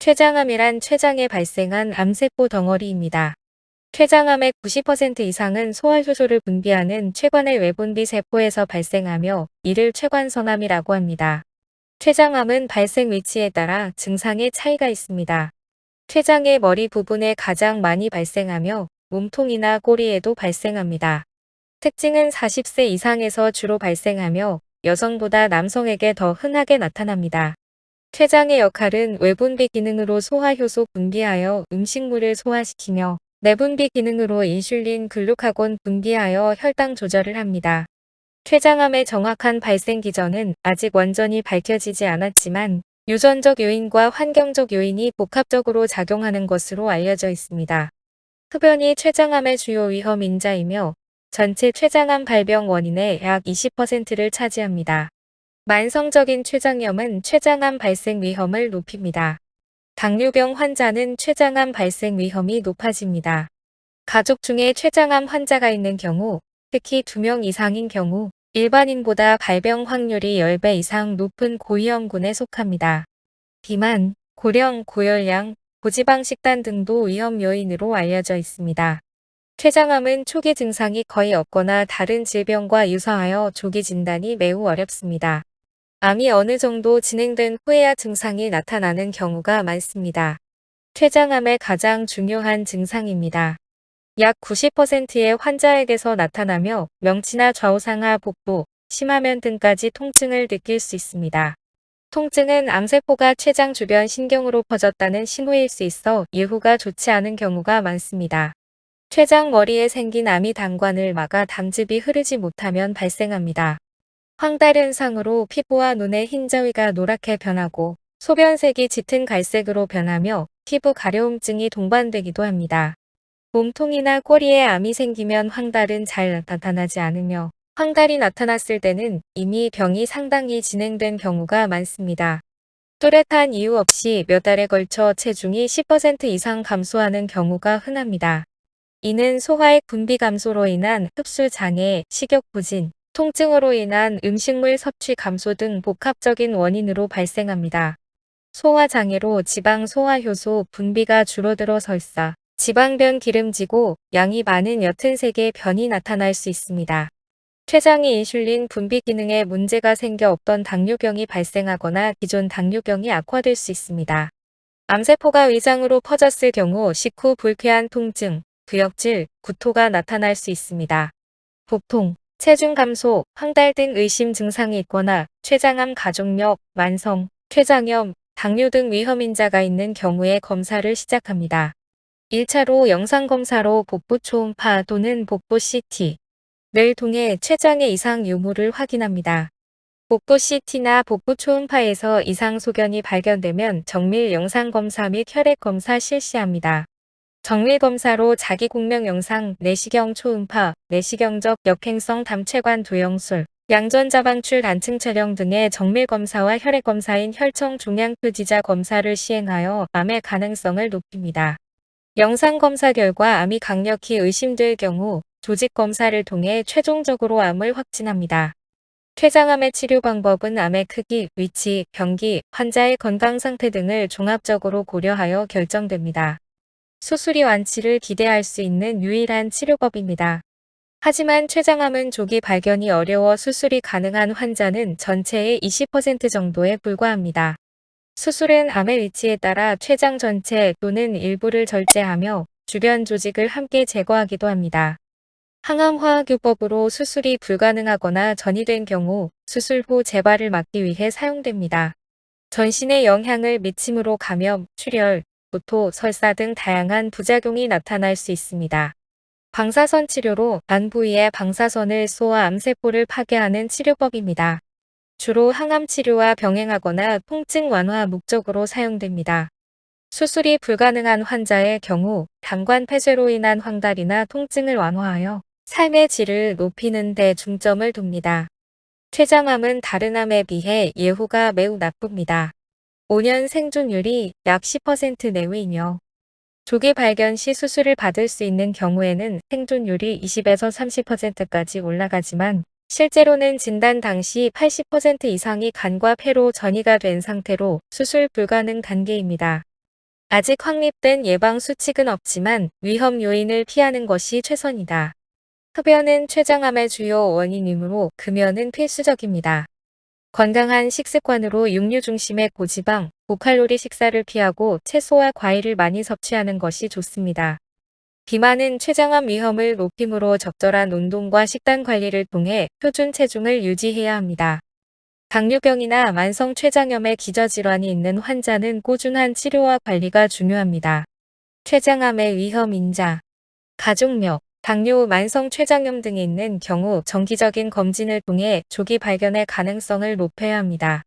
췌장암이란 췌장에 발생한 암세포 덩어리입니다. 췌장암의 90% 이상은 소화효소를 분비하는 췌관의 외분비 세포에서 발생하며 이를 췌관선암이라고 합니다. 췌장암은 발생 위치에 따라 증상의 차이가 있습니다. 췌장의 머리 부분에 가장 많이 발생하며 몸통이나 꼬리에도 발생합니다. 특징은 40세 이상에서 주로 발생하며 여성보다 남성에게 더 흔하게 나타납니다. 췌장의 역할은 외분비 기능으로 소화효소 분비하여 음식물을 소화시키며 내분비 기능으로 인슐린, 글루카곤 분비하여 혈당 조절을 합니다. 췌장암의 정확한 발생 기전은 아직 완전히 밝혀지지 않았지만 유전적 요인과 환경적 요인이 복합적으로 작용하는 것으로 알려져 있습니다. 흡연이 췌장암의 주요 위험 인자이며 전체 췌장암 발병 원인의 약 20%를 차지합니다. 만성적인 췌장염은 췌장암 발생 위험을 높입니다. 당뇨병 환자는 췌장암 발생 위험이 높아집니다. 가족 중에 췌장암 환자가 있는 경우, 특히 2명 이상인 경우 일반인보다 발병 확률이 10배 이상 높은 고위험군에 속합니다. 비만, 고령, 고열량, 고지방 식단 등도 위험 요인으로 알려져 있습니다. 췌장암은 초기 증상이 거의 없거나 다른 질병과 유사하여 조기 진단이 매우 어렵습니다. 암이 어느 정도 진행된 후에야 증상이 나타나는 경우가 많습니다. 췌장암의 가장 중요한 증상입니다. 약 90%의 환자에게서 나타나며 명치나 좌우상하 복부, 심하면 등까지 통증을 느낄 수 있습니다. 통증은 암세포가 췌장 주변 신경으로 퍼졌다는 신호일 수 있어 예후가 좋지 않은 경우가 많습니다. 췌장 머리에 생긴 암이 당관을 막아 담즙이 흐르지 못하면 발생합니다. 황달 현상으로 피부와 눈의 흰자위가 노랗게 변하고 소변색이 짙은 갈색으로 변하며 피부 가려움증이 동반되기도 합니다. 몸통이나 꼬리에 암이 생기면 황달은 잘 나타나지 않으며 황달이 나타났을 때는 이미 병이 상당히 진행된 경우가 많습니다. 뚜렷한 이유 없이 몇 달에 걸쳐 체중이 10% 이상 감소하는 경우가 흔합니다. 이는 소화액 분비 감소로 인한 흡수 장애, 식욕 부진, 통증으로 인한 음식물 섭취 감소 등 복합적인 원인으로 발생합니다. 소화 장애로 지방 소화효소 분비가 줄어들어 설사, 지방변 기름지고 양이 많은 옅은 색의 변이 나타날 수 있습니다. 췌장이 인슐린 분비 기능에 문제가 생겨 없던 당뇨병이 발생하거나 기존 당뇨병이 악화될 수 있습니다. 암세포가 위장으로 퍼졌을 경우 식후 불쾌한 통증, 구역질, 구토가 나타날 수 있습니다. 복통, 체중 감소, 황달 등 의심 증상이 있거나 췌장암 가족력, 만성, 췌장염, 당뇨 등 위험인자가 있는 경우에 검사를 시작합니다. 1차로 영상검사로 복부 초음파 또는 복부 CT를 통해 췌장의 이상 유무를 확인합니다. 복부 CT나 복부 초음파에서 이상 소견이 발견되면 정밀 영상검사 및 혈액검사 실시합니다. 정밀검사로 자기공명 영상, 내시경 초음파, 내시경적 역행성 담체관 도영술, 양전자방출 단층 촬영 등의 정밀검사와 혈액검사인 혈청 종양표지자 검사를 시행하여 암의 가능성을 높입니다. 영상검사 결과 암이 강력히 의심될 경우 조직검사를 통해 최종적으로 암을 확진합니다. 췌장암의 치료 방법은 암의 크기, 위치, 병기, 환자의 건강 상태 등을 종합적으로 고려하여 결정됩니다. 수술이 완치를 기대할 수 있는 유일한 치료법입니다. 하지만 췌장암은 조기 발견이 어려워 수술이 가능한 환자는 전체의 20% 정도에 불과합니다. 수술은 암의 위치에 따라 췌장 전체 또는 일부를 절제하며 주변 조직을 함께 제거하기도 합니다. 항암화학요법으로 수술이 불가능하거나 전이된 경우 수술 후 재발을 막기 위해 사용됩니다. 전신에 영향을 미침으로 감염, 출혈, 구토, 설사 등 다양한 부작용이 나타날 수 있습니다. 방사선 치료로 안 부위의 방사선을 쏘아 암세포를 파괴하는 치료법입니다. 주로 항암 치료와 병행하거나 통증 완화 목적으로 사용됩니다. 수술이 불가능한 환자의 경우 당관 폐쇄로 인한 황달이나 통증을 완화하여 삶의 질을 높이는 데 중점을 둡니다. 췌장암은 다른 암에 비해 예후가 매우 나쁩니다. 5년 생존율이 약 10% 내외이며 조기 발견 시 수술을 받을 수 있는 경우에는 생존율이 20에서 30%까지 올라가지만 실제로는 진단 당시 80% 이상이 간과 폐로 전이가 된 상태로 수술 불가능 단계입니다. 아직 확립된 예방 수칙은 없지만 위험 요인을 피하는 것이 최선이다. 흡연은 췌장암의 주요 원인이므로 금연은 필수적입니다. 건강한 식습관으로 육류 중심의 고지방, 고칼로리 식사를 피하고 채소와 과일을 많이 섭취하는 것이 좋습니다. 비만은 췌장암 위험을 높이므로 적절한 운동과 식단 관리를 통해 표준 체중을 유지해야 합니다. 당뇨병이나 만성 췌장염의 기저질환이 있는 환자는 꾸준한 치료와 관리가 중요합니다. 췌장암의 위험 인자, 가족력, 당뇨, 만성 췌장염 등이 있는 경우 정기적인 검진을 통해 조기 발견의 가능성을 높여야 합니다.